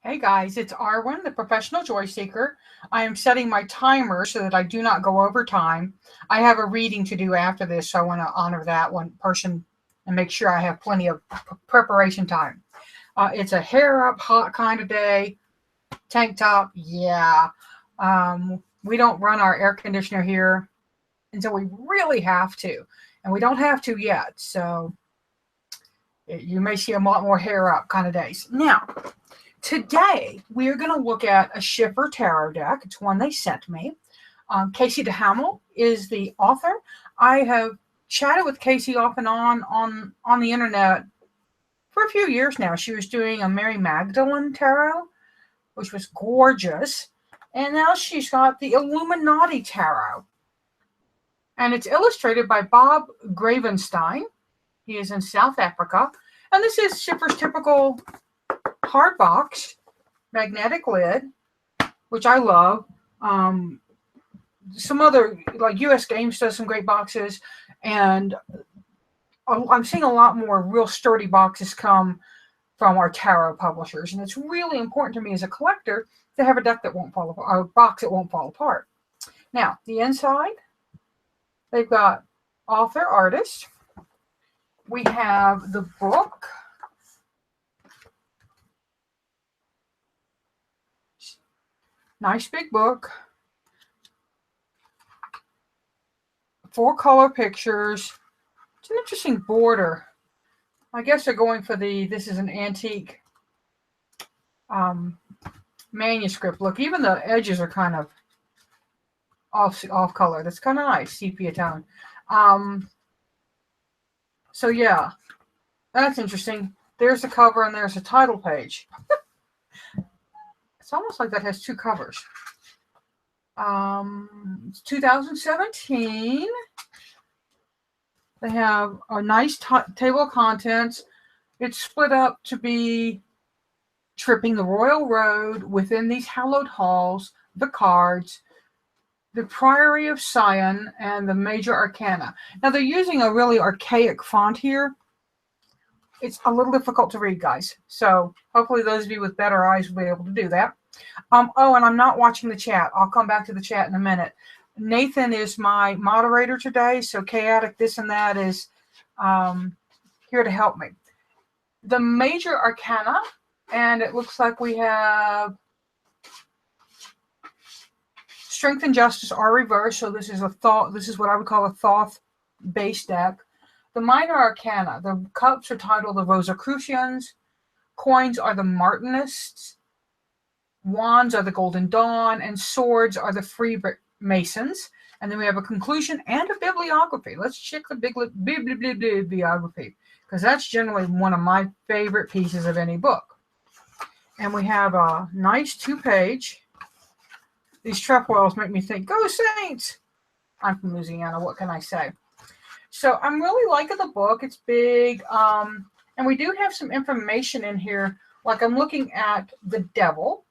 Hey guys, it's Arwen, the professional joy seeker. I am setting my timer so that I do not go over time. I have a reading to do after this, so I want to honor that one person and make sure I have plenty of preparation time. It's a hair up, hot kind of day. Tank top, yeah. We don't run our air conditioner here until we really have to, and we don't have to yet. So you may see a lot more hair up kind of days. Now, today, we are going to look at a Schiffer tarot deck. It's one they sent me. Casey DeHamel is the author. I have chatted with Casey off and on the internet for a few years now. She was doing a Mary Magdalene tarot, which was gorgeous. And now she's got the Illuminati tarot. And it's illustrated by Bob Gravenstein. He is in South Africa. And this is Schiffer's typical hard box, magnetic lid, which I love. Some other, like US Games does some great boxes, and I'm seeing a lot more real sturdy boxes come from our tarot publishers, and it's really important to me as a collector to have a deck that won't fall apart, or a box that won't fall apart. Now, the inside, they've got author, artist. We have the book. Nice big book. 4 color pictures. It's an interesting border. I guess they're going for this is an antique manuscript look. Even the edges are kind of off color. That's kind of nice, sepia tone. So yeah, that's interesting. There's the cover and there's a title page. It's almost like that has 2 covers. It's 2017. They have a nice table of contents. It's split up to be tripping the royal road within these hallowed halls, the cards, the Priory of Sion, and the Major Arcana. Now they're using a really archaic font here. It's a little difficult to read, guys. So hopefully those of you with better eyes will be able to do that. Oh, and I'm not watching the chat. I'll come back to the chat in a minute. Nathan is my moderator today, so Chaotic This and That is here to help me. The Major Arcana, and it looks like we have Strength and Justice are reversed, so this is what I would call a Thoth-based deck. The Minor Arcana, the cups are titled the Rosicrucians, coins are the Martinists, wands are the Golden Dawn, and swords are the Freemasons. And then we have a conclusion and a bibliography. Let's check the bibliography, because that's generally one of my favorite pieces of any book. And we have a nice 2-page. These trefoils make me think, go Saints! I'm from Louisiana, what can I say? So I'm really liking the book. It's big. And we do have some information in here. Like I'm looking at the devil.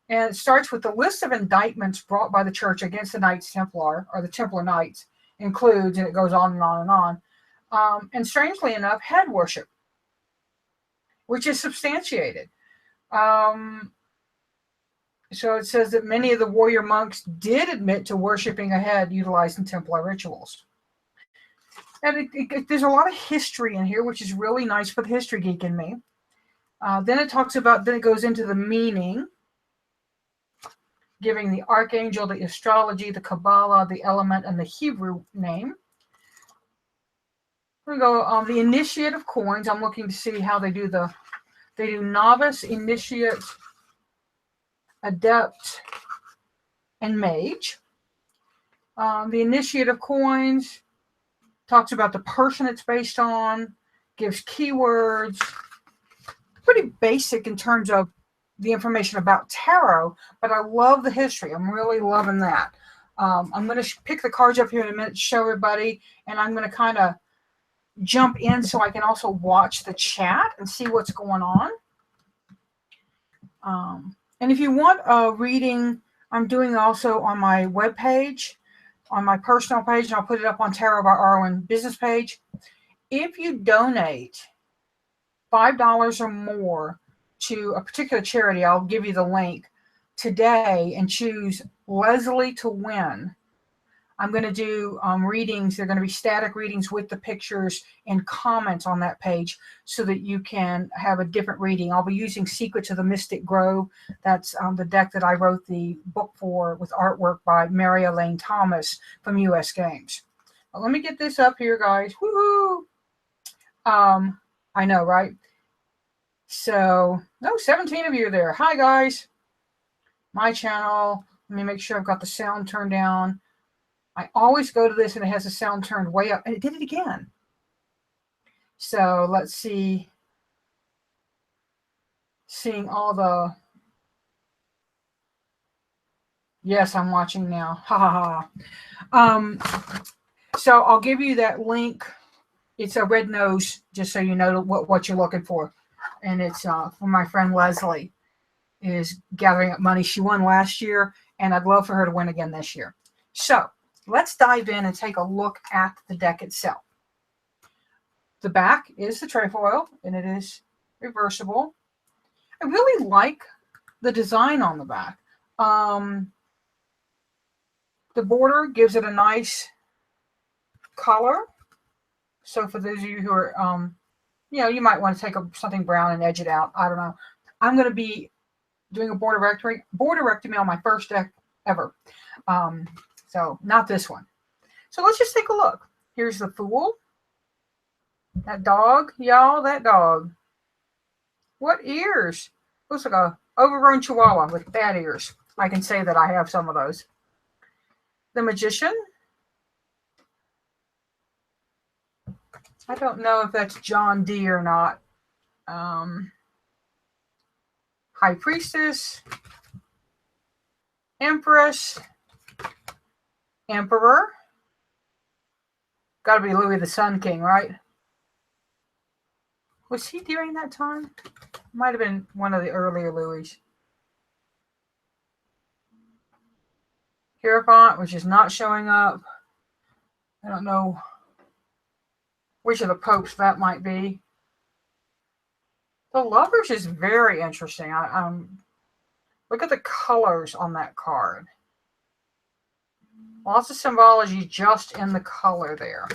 And it starts with the list of indictments brought by the church against the Knights Templar, or the Templar Knights, includes, and it goes on and on and on. And strangely enough, head worship, which is substantiated. So it says that many of the warrior monks did admit to worshiping a head utilizing Templar rituals. And there's a lot of history in here, which is really nice for the history geek in me. Then it goes into the meaning, giving the archangel, the astrology, the Kabbalah, the element, and the Hebrew name. We go on the initiate of coins. I'm looking to see how they do novice, initiate, adept, and mage. The initiate of coins talks about the person it's based on, gives keywords. Pretty basic in terms of the information about tarot, but I love the history. I'm really loving that. I'm going to pick the cards up here in a minute to show everybody, and I'm going to kind of jump in so I can also watch the chat and see what's going on. And if you want a reading, I'm doing also on my webpage, on my personal page, and I'll put it up on Tarot by Arwen business page. If you donate $5 or more to a particular charity, I'll give you the link today, and choose Leslie to win. I'm going to do readings. They're going to be static readings with the pictures and comments on that page so that you can have a different reading. I'll be using Secrets of the Mystic Grove. That's the deck that I wrote the book for, with artwork by Mary Elaine Thomas from US Games. Well, let me get this up here, guys. Woohoo! I know, right? So, 17 of you are there. Hi, guys. My channel. Let me make sure I've got the sound turned down. I always go to this and it has the sound turned way up, and it did it again. So let's see. Seeing all the... Yes, I'm watching now. Ha ha ha. So I'll give you that link. It's a red nose, just so you know what you're looking for. And it's for my friend Leslie, is gathering up money. She won last year, and I'd love for her to win again this year. So let's dive in and take a look at the deck itself. The back is the trefoil, and it is reversible. I really like the design on the back. The border gives it a nice color. So for those of you who are, you might want to take something brown and edge it out. I don't know. I'm going to be doing a borderectomy on my first deck ever. So not this one. So let's just take a look. Here's the Fool. That dog, y'all, that dog. What ears? Looks like a overgrown chihuahua with bad ears. I can say that I have some of those. The Magician. I don't know if that's John D or not. High Priestess. Empress. Emperor. Got to be Louis the Sun King, right? Was he during that time? Might have been one of the earlier Louis. Hierophant, which is not showing up. I don't know which of the popes that might be. The Lovers is very interesting. Look at the colors on that card. Lots of symbology just in the color there.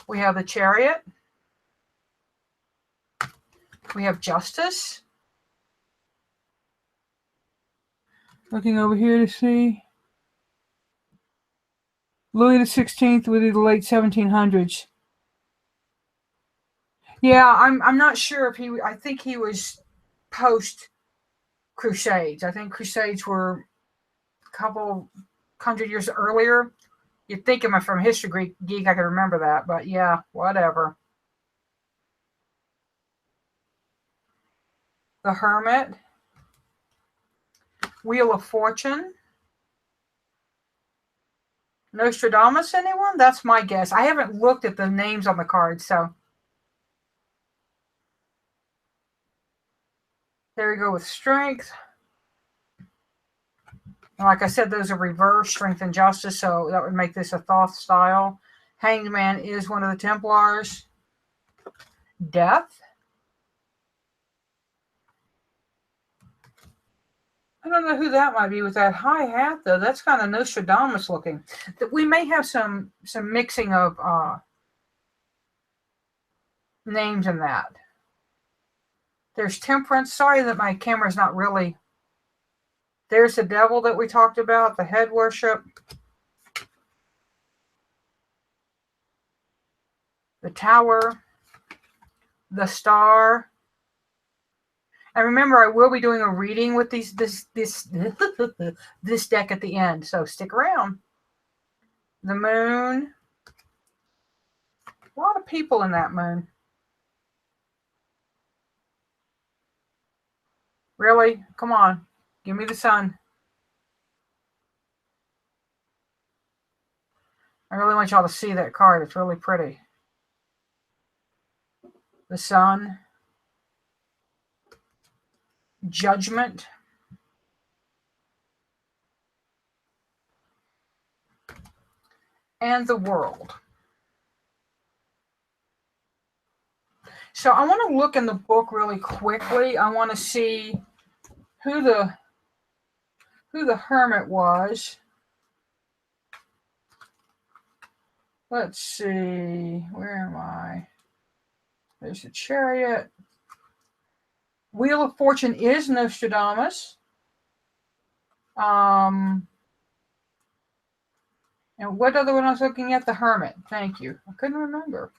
We have the Chariot. We have Justice. Looking over here to see. Louis the 16th with the late 1700s. Yeah, I'm not sure if I think he was post Crusades. I think Crusades were a couple hundred years earlier. You'd think I'm from History Geek, I could remember that, but yeah, whatever. The Hermit. Wheel of Fortune. Nostradamus, anyone? That's my guess. I haven't looked at the names on the cards, so. There we go with Strength. And like I said, those are reverse, Strength and Justice, so that would make this a Thoth style. Hanged Man is one of the Templars. Death. I don't know who that might be with that high hat, though. That's kind of Nostradamus looking. We may have some mixing of names in that. There's Temperance. Sorry that my camera's not really... There's the Devil that we talked about, the head worship. The Tower. The Star. And remember, I will be doing a reading with this deck at the end, so stick around. The Moon. A lot of people in that Moon. Really? Come on. Give me the Sun. I really want y'all to see that card. It's really pretty. The Sun. Judgment. And the World. So I want to look in the book really quickly. I want to see who the hermit was. Let's see. Where am I? There's the Chariot. Wheel of Fortune is Nostradamus. And what other one I was looking at? The Hermit. Thank you. I couldn't remember.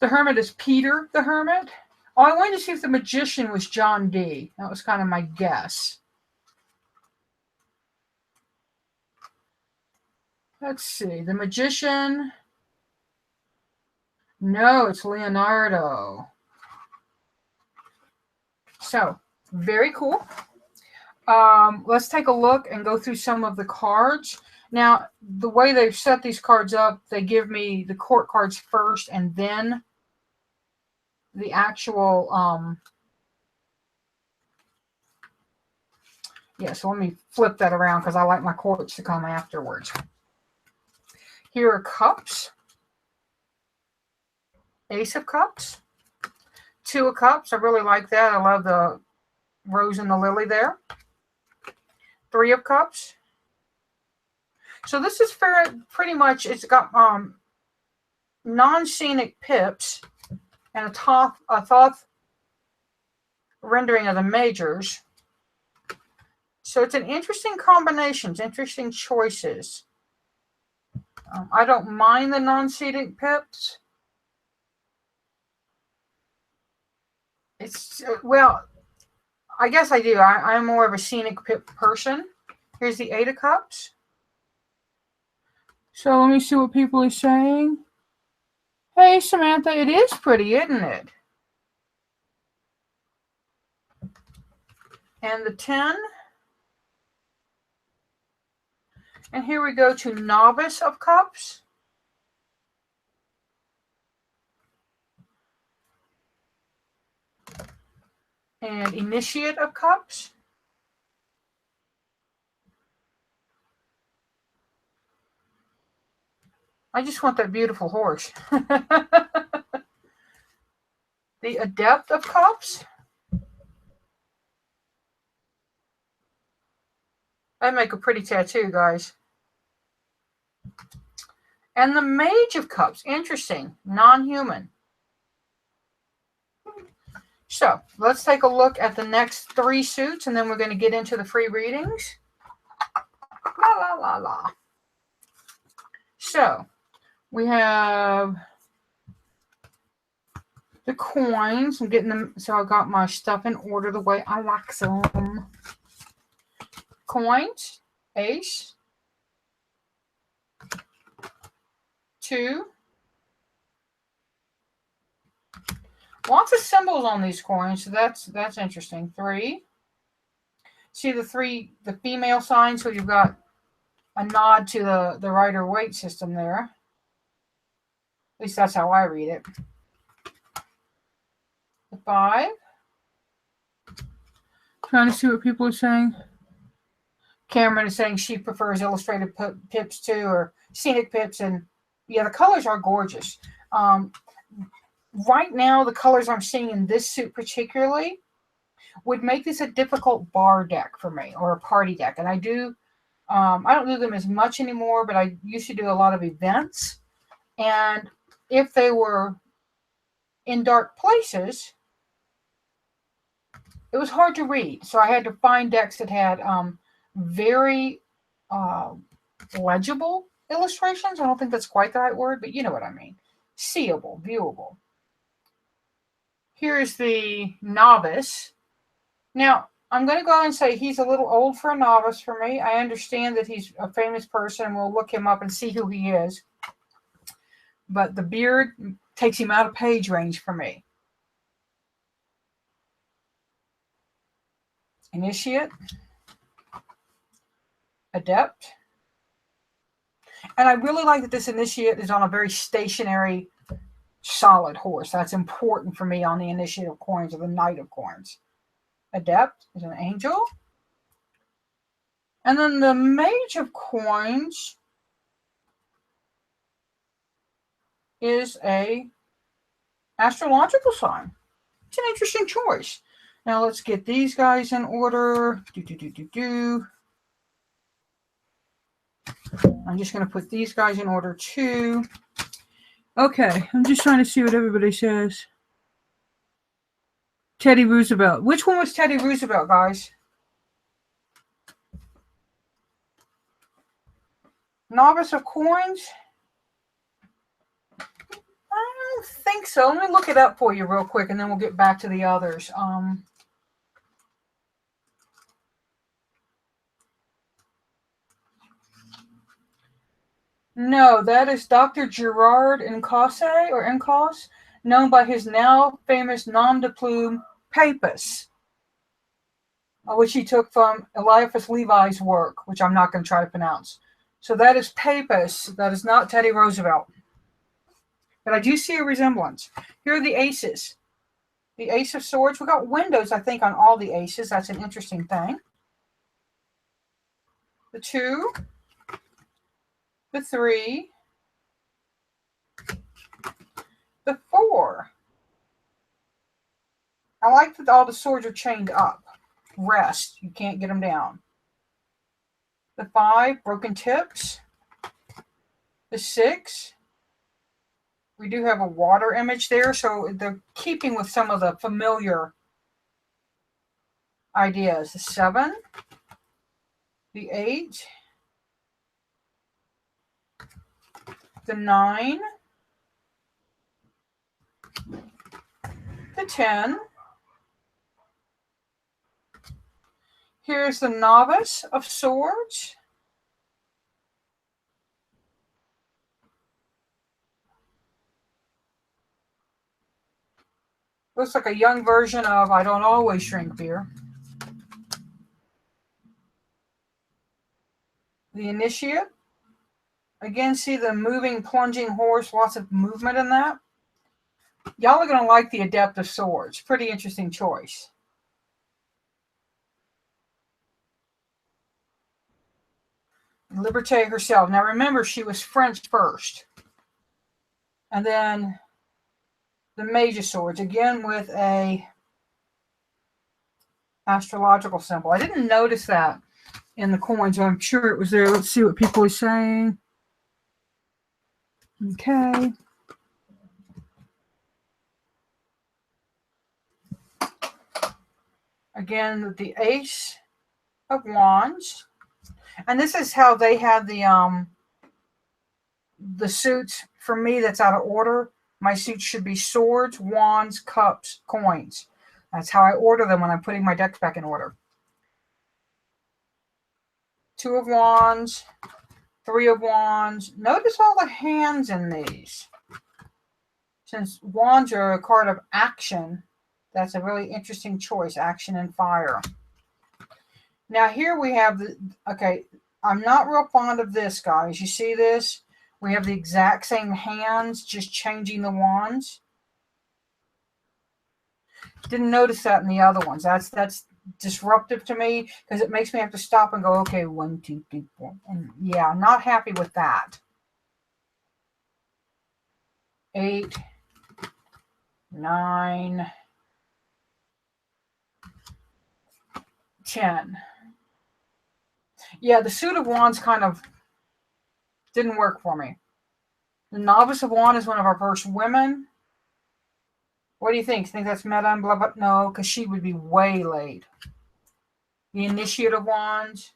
The Hermit is Peter the Hermit. Oh, I wanted to see if the Magician was John Dee. That was kind of my guess. Let's see. The Magician. No, it's Leonardo. So, very cool. Let's take a look and go through some of the cards. Now, the way they've set these cards up, they give me the court cards first and then the actual, so let me flip that around because I like my courts to come afterwards. Here are cups. Ace of Cups. Two of Cups. I really like that. I love the rose and the lily there. Three of Cups. So this is pretty much, it's got non-scenic pips and a Thoth rendering of the majors. So it's an interesting combinations, interesting choices. I don't mind the non-scenic pips. It's, well, I guess I do. I'm more of a scenic pip person. Here's the Eight of Cups. So let me see what people are saying. Hey, Samantha, it is pretty, isn't it? And the 10. And here we go to Novice of Cups. And Initiate of Cups. I just want that beautiful horse. The Adept of Cups. That'd make a pretty tattoo, guys. And the Mage of Cups. Interesting. Non-human. So, let's take a look at the next three suits, and then we're going to get into the free readings. La, la, la, la. So, we have the coins. I'm getting them, so I got my stuff in order the way I like them. Coins, ace, 2. Lots of symbols on these coins, so that's interesting. 3. See the female sign, so you've got a nod to the Rider-Waite system there. At least that's how I read it. The 5. Trying to see what people are saying. Cameron is saying she prefers illustrated pips too, or scenic pips, and yeah, the colors are gorgeous. Right now, the colors I'm seeing in this suit particularly would make this a difficult bar deck for me, or a party deck. And I don't do them as much anymore, but I used to do a lot of events. And if they were in dark places, it was hard to read. So I had to find decks that had very legible illustrations. I don't think that's quite the right word, but you know what I mean. Seeable, viewable. Here's the Novice. Now, I'm going to go and say he's a little old for a novice for me. I understand that he's a famous person, and we'll look him up and see who he is. But the beard takes him out of page range for me. Initiate. Adept. And I really like that this Initiate is on a very stationary, solid horse. That's important for me on the Initiate of Coins, or the Knight of Coins. Adept is an angel. And then the Mage of Coins is a astrological sign. It's an interesting choice. Now let's get these guys in order. I'm just going to put these guys in order too. Okay, I'm just trying to see what everybody says. Teddy Roosevelt. Which one was Teddy Roosevelt, guys? Novice of Coins? I don't think so. Let me look it up for you real quick, and then we'll get back to the others. No, that is Dr. Gerard Encausse, known by his now famous nom de plume, Papus, which he took from Eliphas Levi's work, which I'm not going to try to pronounce. So that is Papus. That is not Teddy Roosevelt. But I do see a resemblance. Here are the aces. The Ace of Swords. We got windows, I think, on all the aces. That's an interesting thing. The 2. The 3. The 4. I like that all the swords are chained up. Rest. You can't get them down. The 5. Broken tips. The 6. We do have a water image there, so they're keeping with some of the familiar ideas. The 7. The 8. The 9. The 10. Here's the Novice of Swords. Looks like a young version of I Don't Always Drink Beer. The Initiate. Again, see the moving, plunging horse. Lots of movement in that. Y'all are going to like the Adept of Swords. Pretty interesting choice. Liberté herself. Now remember, she was French first. And then the Mage of Swords. Again with a astrological symbol. I didn't notice that in the coins. I'm sure it was there. Let's see what people are saying. Okay. Again, the Ace of Wands. And this is how they had the suits. For me, that's out of order. My suits should be swords, wands, cups, coins. That's how I order them when I'm putting my decks back in order. 2 of Wands, 3 of Wands. Notice all the hands in these. Since Wands are a card of action, that's a really interesting choice. Action and fire. Now here we have the, okay, I'm not real fond of this, guys. You see this? We have the exact same hands, just changing the wands. Didn't notice that in the other ones. That's disruptive to me because it makes me have to stop and go, okay, 1, 2, 3, 4. And yeah, I'm not happy with that. 8, 9, 10. Yeah, the suit of wands kind of didn't work for me. The Novice of Wands is one of our first women. What do you think? Think that's meta and blah, blah? No, because she would be way late. The Initiate of Wands.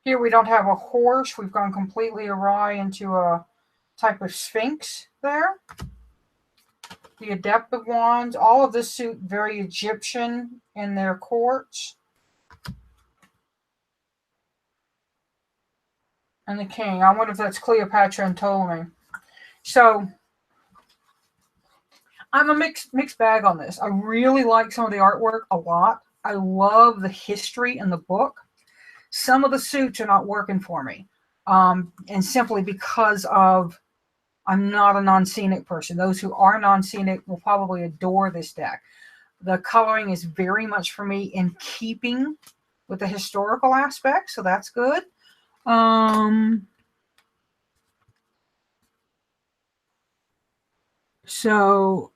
Here we don't have a horse. We've gone completely awry into a type of Sphinx there. The Adept of Wands. All of this suit very Egyptian in their courts. And the King. I wonder if that's Cleopatra and Ptolemy. So I'm a mixed bag on this. I really like some of the artwork a lot. I love the history in the book. Some of the suits are not working for me. And simply because of I'm not a non-scenic person. Those who are non-scenic will probably adore this deck. The coloring is very much for me in keeping with the historical aspect, so that's good. So,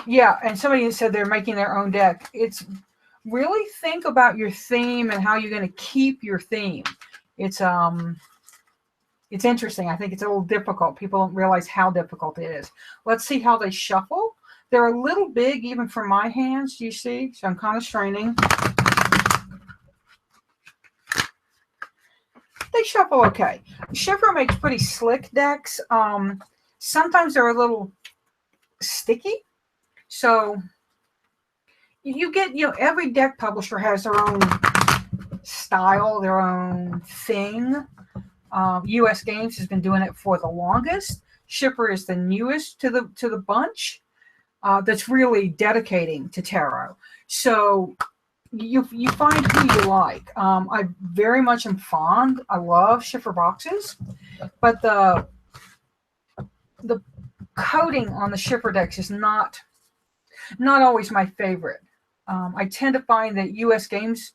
yeah, and somebody said they're making their own deck. It's really think about your theme and how you're going to keep your theme. It's interesting. I think it's a little difficult. People don't realize how difficult it is. Let's see how they shuffle. They're a little big even for my hands, do you see? So I'm kind of straining. They shuffle okay. Schiffer makes pretty slick decks. Sometimes they're a little sticky. So you get, every deck publisher has their own style, their own thing. US Games has been doing it for the longest. Schiffer is the newest to the bunch that's really dedicating to tarot. So you find who you like. I very much am fond. I love Schiffer boxes, but the coating on the Schiffer decks is not always my favorite. I tend to find that US Games,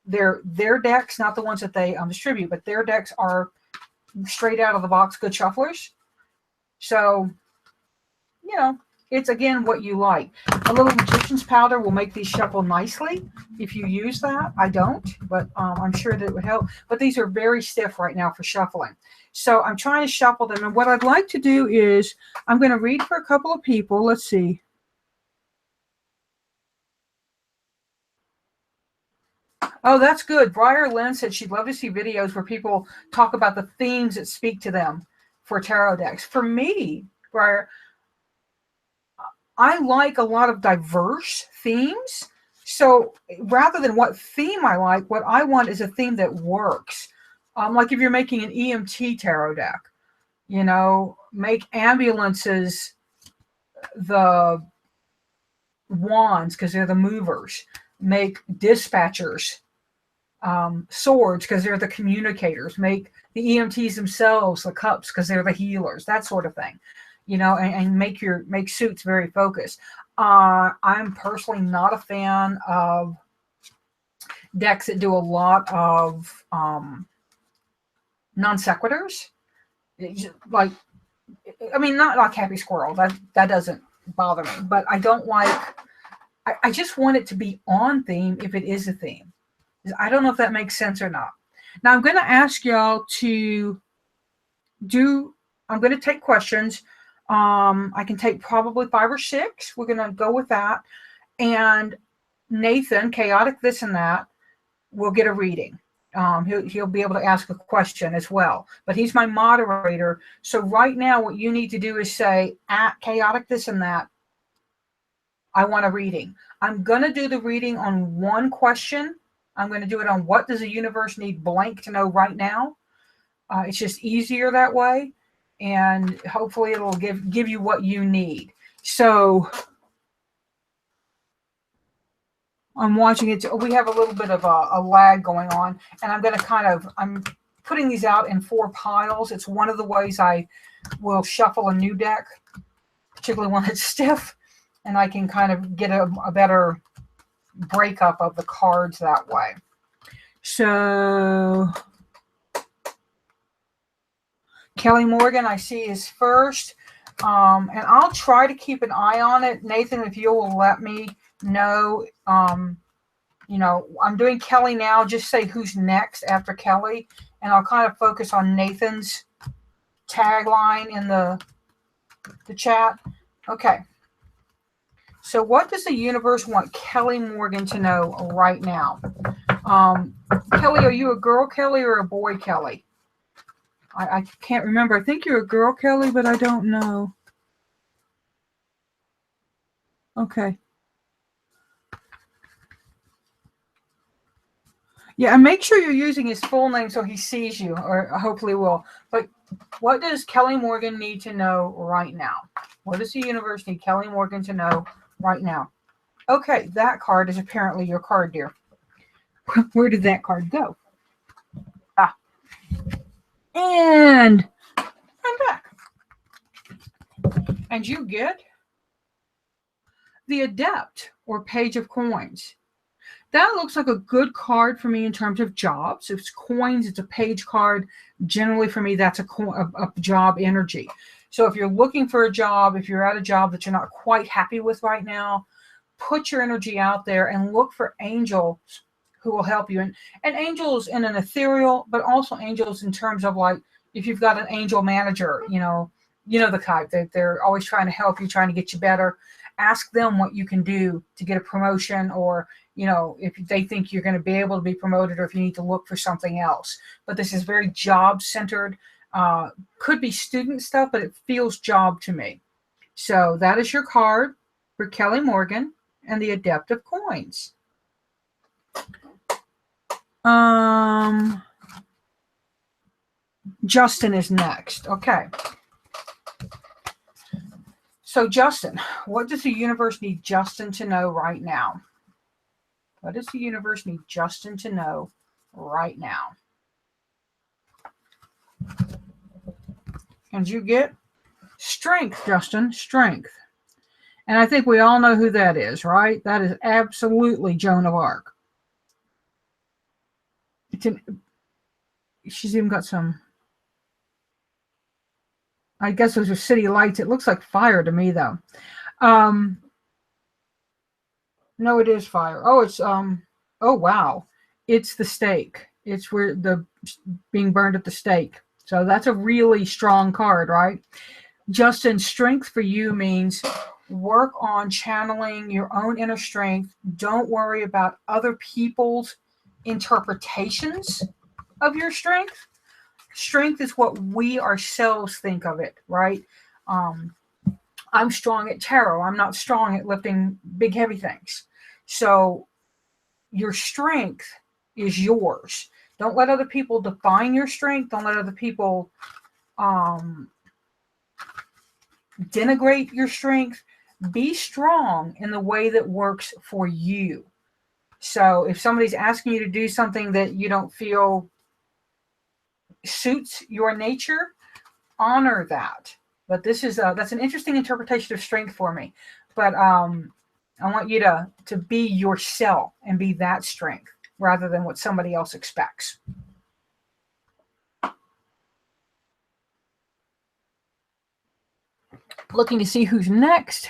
their decks, not the ones that they distribute, but their decks are straight out of the box good shufflers. So, it's again what you like. A little magician's powder will make these shuffle nicely if you use that. I don't, but I'm sure that it would help. But these are very stiff right now for shuffling. So I'm trying to shuffle them. And what I'd like to do is I'm going to read for a couple of people. Let's see. Oh, that's good. Briar Lynn said she'd love to see videos where people talk about the themes that speak to them for tarot decks. For me, Briar, I like a lot of diverse themes. So rather than what theme I like, what I want is a theme that works. Like if you're making an EMT tarot deck, make ambulances the wands because they're the movers. Make dispatchers swords because they're the communicators. Make the EMTs themselves the cups because they're the healers. That sort of thing. And make suits very focused. I'm personally not a fan of decks that do a lot of non sequiturs. Not like Happy Squirrel. That doesn't bother me. But I don't like. I just want it to be on theme if it is a theme. I don't know if that makes sense or not. Now I'm going to ask y'all to I'm going to take questions. I can take probably 5 or 6. We're going to go with that. And Nathan, Chaotic This and That, will get a reading. He'll be able to ask a question as well. But he's my moderator. So right now what you need to do is say, at Chaotic This and That, I want a reading. I'm going to do the reading on one question. I'm going to do it on what does the universe need blank to know right now. It's just easier that way. And hopefully it'll give you what you need. So I'm watching it. We have a little bit of a lag going on. And I'm going to I'm putting these out in 4 piles. It's one of the ways I will shuffle a new deck, particularly one that's stiff. And I can kind of get a better breakup of the cards that way. So Kelly Morgan, I see, is first. And I'll try to keep an eye on it. Nathan, if you will let me know. I'm doing Kelly now. Just say who's next after Kelly. And I'll kind of focus on Nathan's tagline in the chat. Okay. So what does the universe want Kelly Morgan to know right now? Kelly, are you a girl Kelly or a boy Kelly? I can't remember. I think you're a girl Kelly, but I don't know. Okay. Yeah, and make sure you're using his full name so he sees you, or hopefully will. But what does Kelly Morgan need to know right now? What does the universe need Kelly Morgan to know right now? Okay, that card is apparently your card, dear. Where did that card go? And I'm back. And you get the Adept, or Page of Coins. That looks like a good card for me in terms of jobs. If it's coins, it's a page card. Generally for me, that's a job energy. So if you're looking for a job, if you're at a job that you're not quite happy with right now, put your energy out there and look for angels who will help you. And angels in an ethereal, but also angels in terms of like, if you've got an angel manager, the type that they're always trying to help you, trying to get you better. Ask them what you can do to get a promotion, or, if they think you're going to be able to be promoted, or if you need to look for something else. But this is very job centered. Could be student stuff, but it feels job to me. So that is your card for Kelly Morgan and the Adept of Coins. Justin is next. Okay. So Justin, what does the universe need Justin to know right now? What does the universe need Justin to know right now? And you get strength, Justin, strength. And I think we all know who that is, right? That is absolutely Joan of Arc. She's even got some, I guess those are city lights. It looks like fire to me, though. No, it is fire. Oh, it's, oh, wow. It's the stake. It's where the being burned at the stake. So that's a really strong card, right? Justin, strength for you means work on channeling your own inner strength. Don't worry about other people's interpretations of your strength. Strength is what we ourselves think of it, right? I'm strong at tarot. I'm not strong at lifting big, heavy things. So your strength is yours. Don't let other people define your strength. Don't let other people denigrate your strength. Be strong in the way that works for you. So if somebody's asking you to do something that you don't feel suits your nature, honor that. But this is that's an interesting interpretation of strength for me. But I want you to be yourself and be that strength rather than what somebody else expects. Looking to see who's next.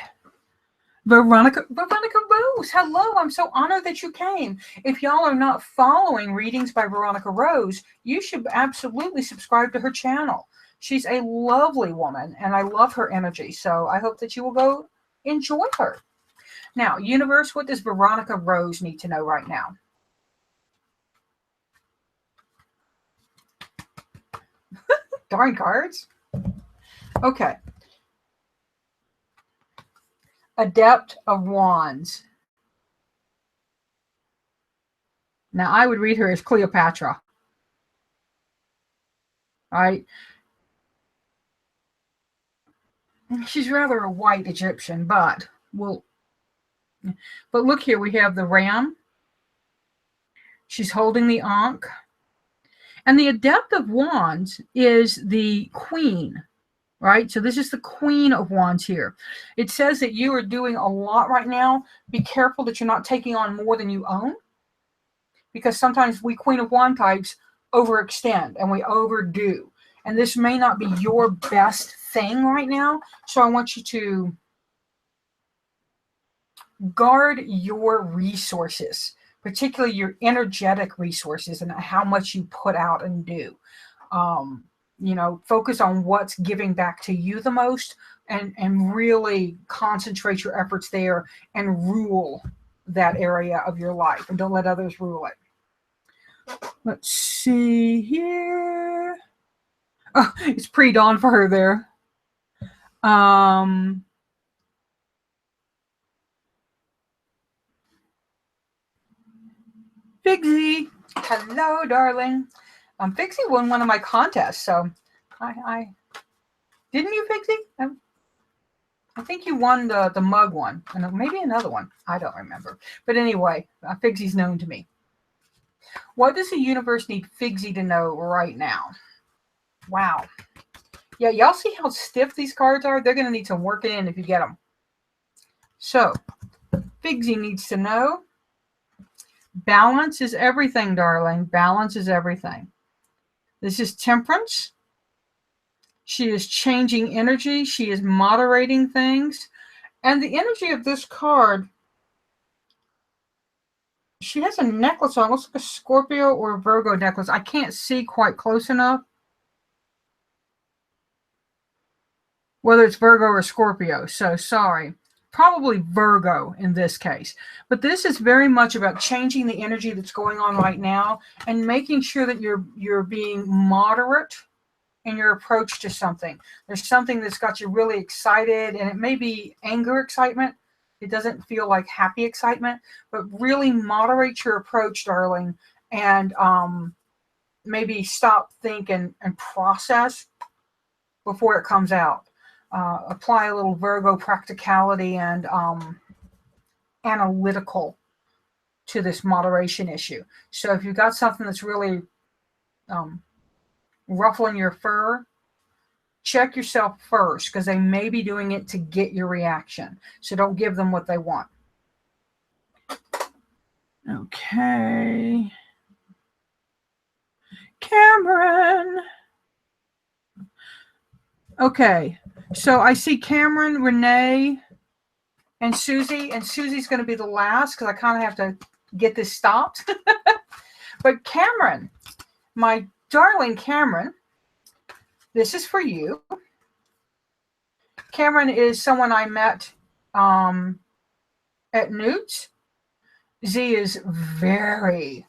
Veronica Rose. Hello. I'm so honored that you came. If y'all are not following readings by Veronica Rose, you should absolutely subscribe to her channel. She's a lovely woman, and I love her energy. So I hope that you will go enjoy her. Now, universe, what does Veronica Rose need to know right now? Darn cards. Okay. Adept of Wands. Now, I would read her as Cleopatra. Right? She's rather a white Egyptian, but look here, we have the ram. She's holding the Ankh. And the Adept of Wands is the queen, right? So this is the Queen of Wands here. It says that you are doing a lot right now. Be careful that you're not taking on more than you own, because sometimes we Queen of Wands types overextend and we overdo. And this may not be your best thing right now. So I want you to guard your resources, particularly your energetic resources and how much you put out and do. Focus on what's giving back to you the most, and really concentrate your efforts there and rule that area of your life, and don't let others rule it. Let's see here. Oh, it's pre-dawn for her there. Figsy, hello, darling. Figsy won one of my contests, so I didn't you, Figsy? I think you won the mug one, and maybe another one. I don't remember. But anyway, Figsy's known to me. What does the universe need Figsy to know right now? Wow. Yeah, y'all see how stiff these cards are? They're going to need some working in if you get them. So, Figsy needs to know balance is everything, darling. Balance is everything. This is Temperance. She is changing energy. She is moderating things. And the energy of this card, she has a necklace on. It looks like a Scorpio or a Virgo necklace. I can't see quite close enough whether it's Virgo or Scorpio. So sorry. Probably Virgo in this case. But this is very much about changing the energy that's going on right now and making sure that you're being moderate in your approach to something. There's something that's got you really excited, and it may be anger excitement. It doesn't feel like happy excitement, but really moderate your approach, darling, and maybe stop, think, and process before it comes out. Apply a little Virgo practicality and analytical to this moderation issue. So if you've got something that's really ruffling your fur, check yourself first, because they may be doing it to get your reaction. So don't give them what they want. Okay. Cameron. Okay. So I see Cameron, Renee, and Susie. And Susie's going to be the last because I kind of have to get this stopped. But Cameron, my darling Cameron, this is for you. Cameron is someone I met at Newt's. Z is very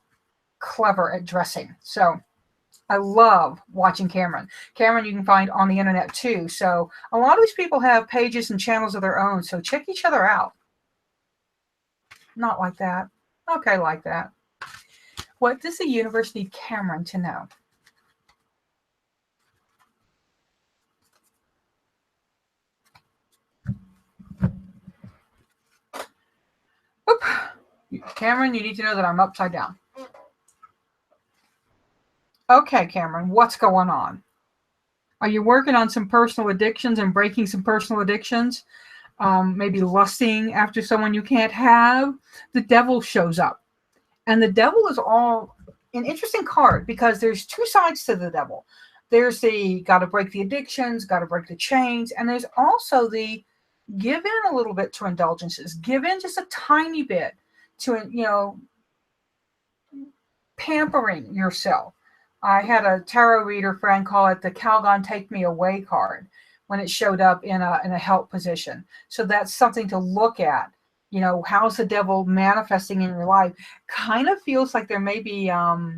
clever at dressing. So I love watching Cameron. Cameron you can find on the internet too. So a lot of these people have pages and channels of their own. So check each other out. Not like that. Okay, like that. What does the universe need Cameron to know? Oop. Cameron, you need to know that I'm upside down. Okay, Cameron, what's going on? Are you working on some personal addictions and breaking some personal addictions? Maybe lusting after someone you can't have? The devil shows up. And the devil is all an interesting card because there's two sides to the devil. There's the got to break the addictions, got to break the chains. And there's also the give in a little bit to indulgences. Give in just a tiny bit to, pampering yourself. I had a tarot reader friend call it the Calgon Take Me Away card when it showed up in a help position. So that's something to look at. How's the devil manifesting in your life? Kind of feels like there may be a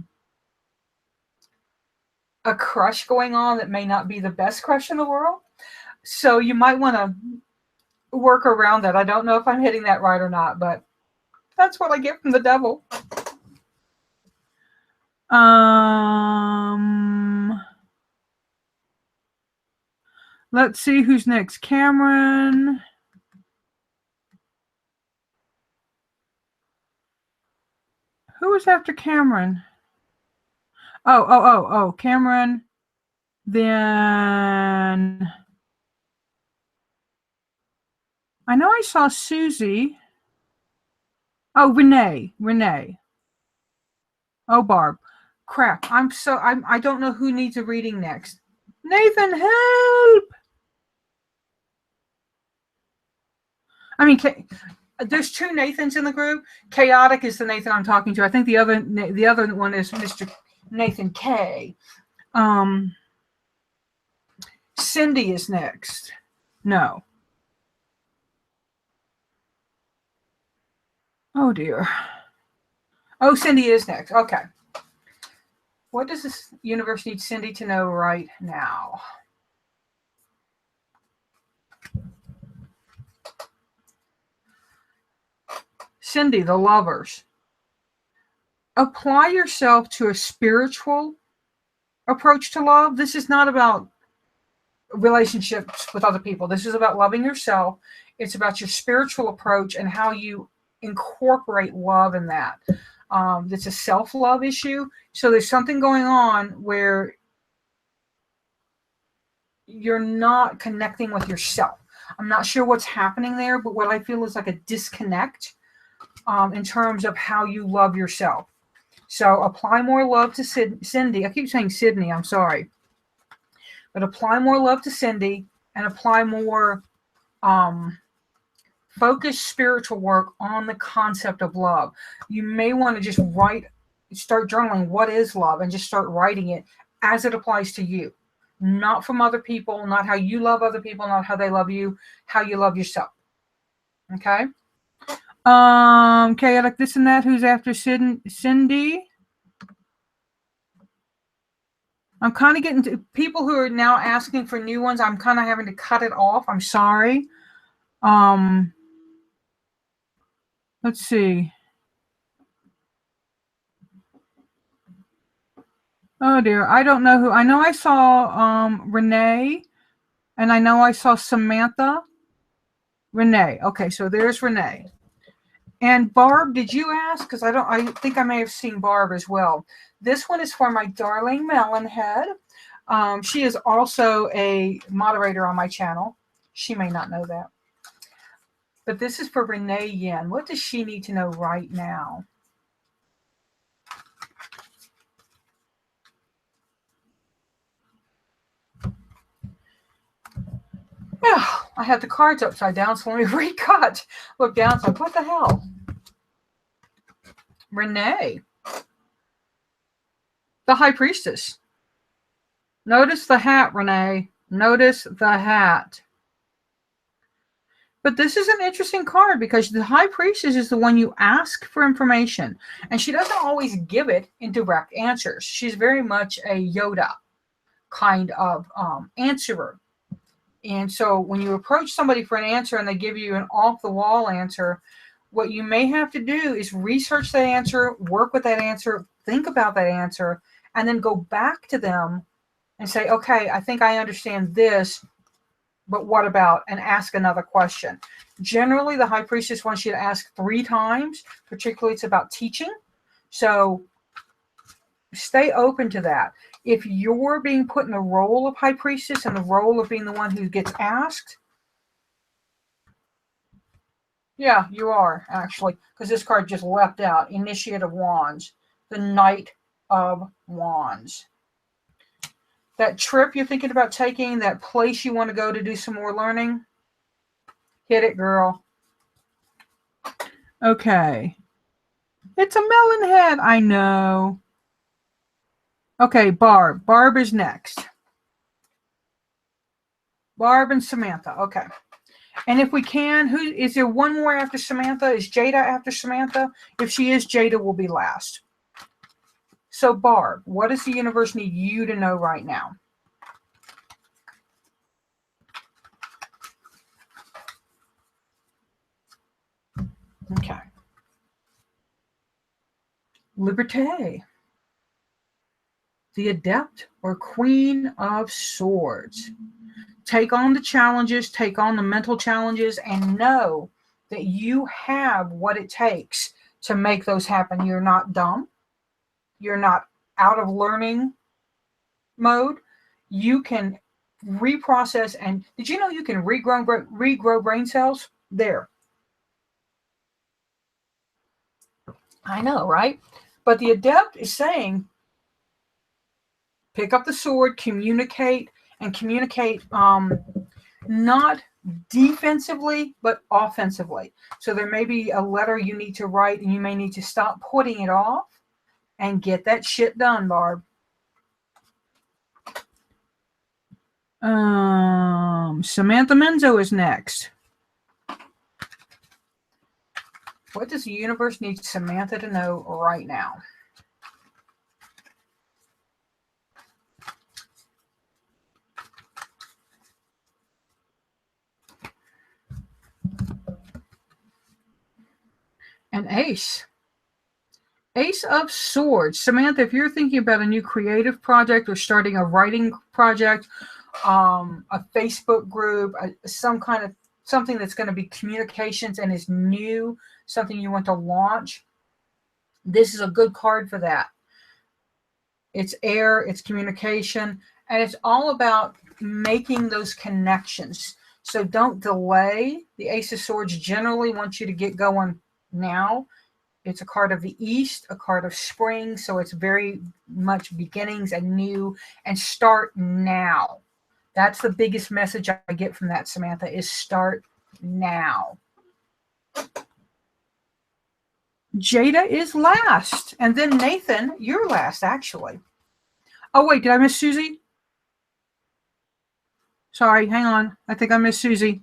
crush going on that may not be the best crush in the world. So you might want to work around that. I don't know if I'm hitting that right or not, but that's what I get from the devil. Let's see who's next. Cameron. Who is after Cameron? Oh, Cameron. Then I know I saw Susie. Oh, Renee. Oh, Barb. Crap. I don't know who needs a reading next. Nathan, help! I mean, there's two Nathans in the group. Chaotic is the Nathan I'm talking to. I think the other one is Mr. Nathan K. Cindy is next. No. Oh, dear. Oh, Cindy is next. Okay. What does this universe need Cindy to know right now? Cindy, the lovers. Apply yourself to a spiritual approach to love. This is not about relationships with other people. This is about loving yourself. It's about your spiritual approach and how you incorporate love in that. It's a self-love issue. So there's something going on where you're not connecting with yourself. I'm not sure what's happening there, but what I feel is like a disconnect in terms of how you love yourself. So apply more love to Cindy. I keep saying Sydney. I'm sorry. but apply more love to Cindy and apply more focused spiritual work on the concept of love. You may want to just start journaling what is love and just start writing it as it applies to you. Not from other people, not how you love other people, not how they love you, how you love yourself. Okay? Chaotic this and that. Who's after Cindy? I'm kind of getting to people who are now asking for new ones. I'm kind of having to cut it off. I'm sorry. Let's see. Oh dear. I don't know who. I know I saw Renee, and I know I saw Samantha. Renee. Okay, so there's Renee. And Barb, did you ask? Because I think I may have seen Barb as well. This one is for my darling Melonhead. She is also a moderator on my channel. She may not know that. But this is for Renee Yen. What does she need to know right now? Yeah, I had the cards upside down, so let me recut. Look down, it's like, what the hell? Renee. The High Priestess. Notice the hat, Renee. Notice the hat. But this is an interesting card because the High Priestess is the one you ask for information. And she doesn't always give it in direct answers. She's very much a Yoda kind of answerer. And so when you approach somebody for an answer and they give you an off-the-wall answer, what you may have to do is research that answer, work with that answer, think about that answer, and then go back to them and say, okay, I think I understand this, but what about, and ask another question. Generally, the High Priestess wants you to ask 3 times, particularly it's about teaching. So stay open to that. If you're being put in the role of High Priestess and the role of being the one who gets asked, yeah, you are, actually, because this card just leapt out. Initiate of Wands, the Knight of Wands. That trip you're thinking about taking, that place you want to go to do some more learning, hit it, girl. Okay. It's a melon head, I know. Okay, Barb. Barb is next. Barb and Samantha. Okay. And if we can, who is there one more after Samantha? Is Jada after Samantha? If she is, Jada will be last. So Barb, what does the universe need you to know right now? Okay. Liberté. The Adept or Queen of Swords. Take on the challenges, take on the mental challenges, and know that you have what it takes to make those happen. You're not dumb. You're not out of learning mode. You can reprocess. And did you know you can regrow brain cells? There. I know, right? But the Adept is saying, pick up the sword, communicate, and communicate not defensively, but offensively. So there may be a letter you need to write, and you may need to stop putting it off and get that shit done, Barb. Samantha Menzo is next. What does the universe need Samantha to know right now? An Ace. Ace of Swords. Samantha, if you're thinking about a new creative project or starting a writing project, a Facebook group, something that's going to be communications and is new, something you want to launch, this is a good card for that. It's air, it's communication, and it's all about making those connections. So don't delay. The Ace of Swords generally wants you to get going now. It's a card of the East, a card of spring, so it's very much beginnings and new, and start now. That's the biggest message I get from that, Samantha, is start now. Jada is last. And then Nathan, you're last, actually. Oh, wait, did I miss Susie? Sorry, hang on. I think I missed Susie.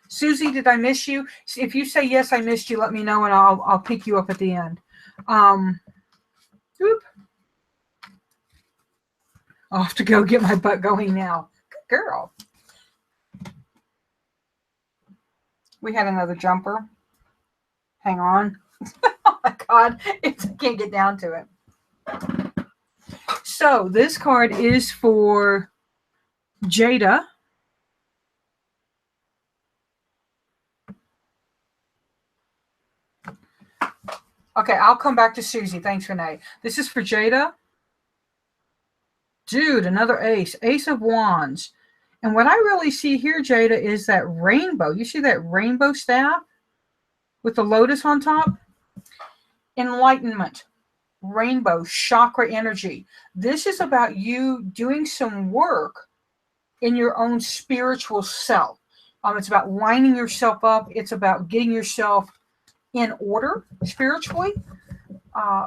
Susie, did I miss you? If you say yes, I missed you, let me know and I'll pick you up at the end. Oop. I'll have to go get my butt going now. Good girl. We had another jumper. Hang on. Oh my God, I can't get down to it. So this card is for Jada. Okay, I'll come back to Susie. Thanks, Renee. This is for Jada. Dude, another ace. Ace of Wands. And what I really see here, Jada, is that rainbow. You see that rainbow staff with the lotus on top? Enlightenment. Rainbow. Chakra energy. This is about you doing some work in your own spiritual self. It's about lining yourself up. It's about getting yourself in order spiritually.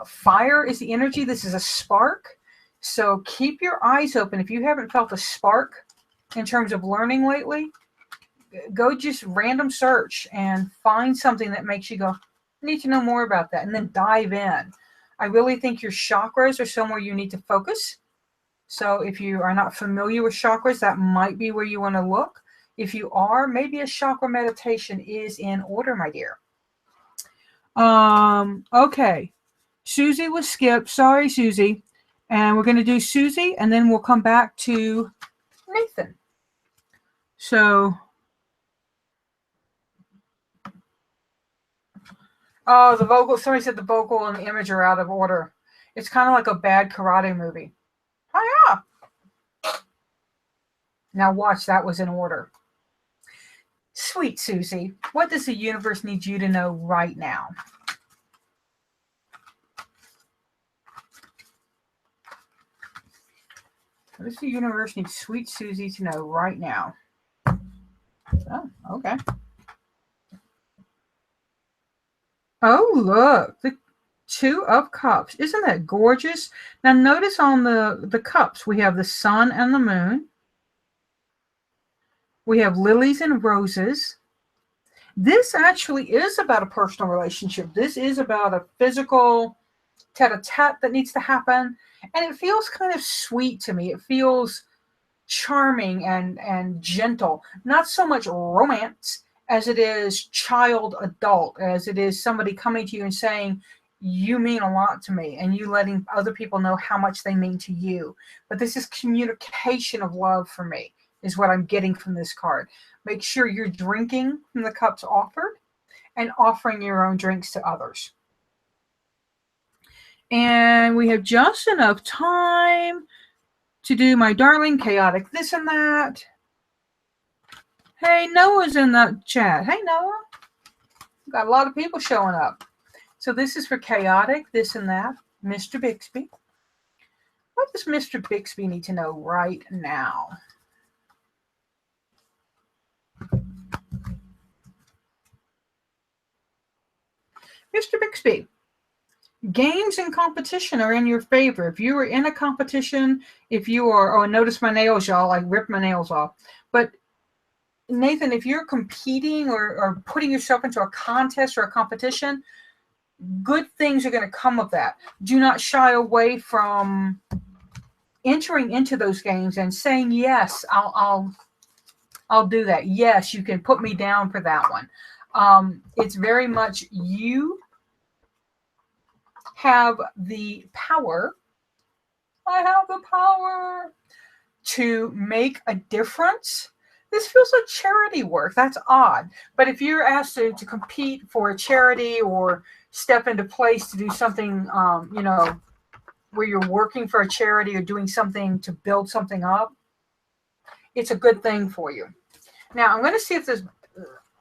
Fire is the energy. This is a spark. So keep your eyes open. If you haven't felt a spark in terms of learning lately, go just random search and find something that makes you go, I need to know more about that, and then dive in. I really think your chakras are somewhere you need to focus. So if you are not familiar with chakras, that might be where you want to look. If you are, maybe a chakra meditation is in order, my dear. Okay. Susie was skipped. Sorry, Susie. And we're going to do Susie, and then we'll come back to Nathan. So, oh, the vocal, somebody said the vocal and the image are out of order. It's kind of like a bad karate movie. Oh, yeah. Now watch, that was in order. Sweet Susie, what does the universe need you to know right now? What does the universe need sweet Susie to know right now? Oh, okay. Oh, look, the Two of Cups. Isn't that gorgeous? Now notice on the cups, we have the sun and the moon. We have lilies and roses. This actually is about a personal relationship. This is about a physical tete-a-tete that needs to happen. And it feels kind of sweet to me. It feels charming and gentle. Not so much romance as it is child adult, as it is somebody coming to you and saying, you mean a lot to me, and you letting other people know how much they mean to you. But this is communication of love for me, is what I'm getting from this card. Make sure you're drinking from the cups offered and offering your own drinks to others. And we have just enough time to do my darling chaotic this and that. Hey, Noah's in that chat. Hey, Noah. Got a lot of people showing up. So this is for chaotic this and that. Mr. Bixby. What does Mr. Bixby need to know right now? Mr. Bixby. Games and competition are in your favor. If you are in a competition, if you are, oh, notice my nails, y'all, I ripped my nails off. But Nathan, if you're competing or putting yourself into a contest or a competition, good things are going to come of that. Do not shy away from entering into those games and saying, yes, I'll do that. Yes, you can put me down for that one. It's very much you have the power. I have the power to make a difference. This feels like charity work. That's odd. But if you're asked to compete for a charity or step into place to do something, where you're working for a charity or doing something to build something up, it's a good thing for you. Now, I'm going to see if there's,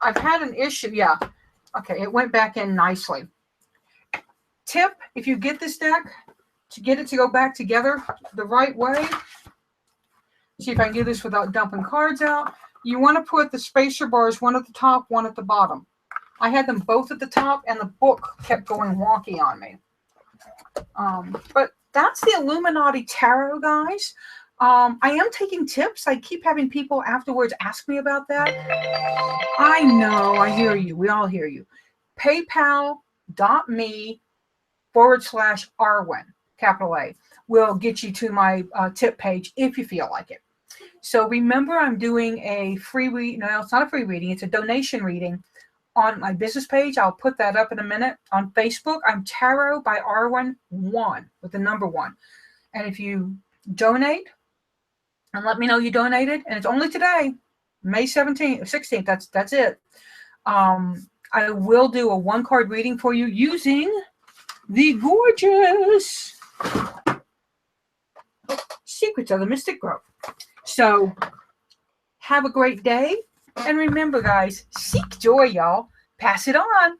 I've had an issue. Yeah. Okay. It went back in nicely. Tip, if you get this deck, to get it to go back together the right way, See if I can do this without dumping cards out. You want to put the spacer bars, one at the top, one at the bottom. I had them both at the top, and the book kept going wonky on me. But that's the Illuminati Tarot, guys. I am taking tips. I keep having people afterwards ask me about that. I know. I hear you. We all hear you. PayPal.me/Arwen, capital A, will get you to my tip page if you feel like it. So remember, I'm doing a free read. No, it's not a free reading. It's a donation reading on my business page. I'll put that up in a minute. On Facebook, I'm Tarot by Arwen 1 with the number 1. And if you donate and let me know you donated, and it's only today, May 17th, 16th, that's it. I will do a 1-card reading for you using the gorgeous Secrets of the Mystic Grove. So have a great day. And remember, guys, seek joy, y'all. Pass it on.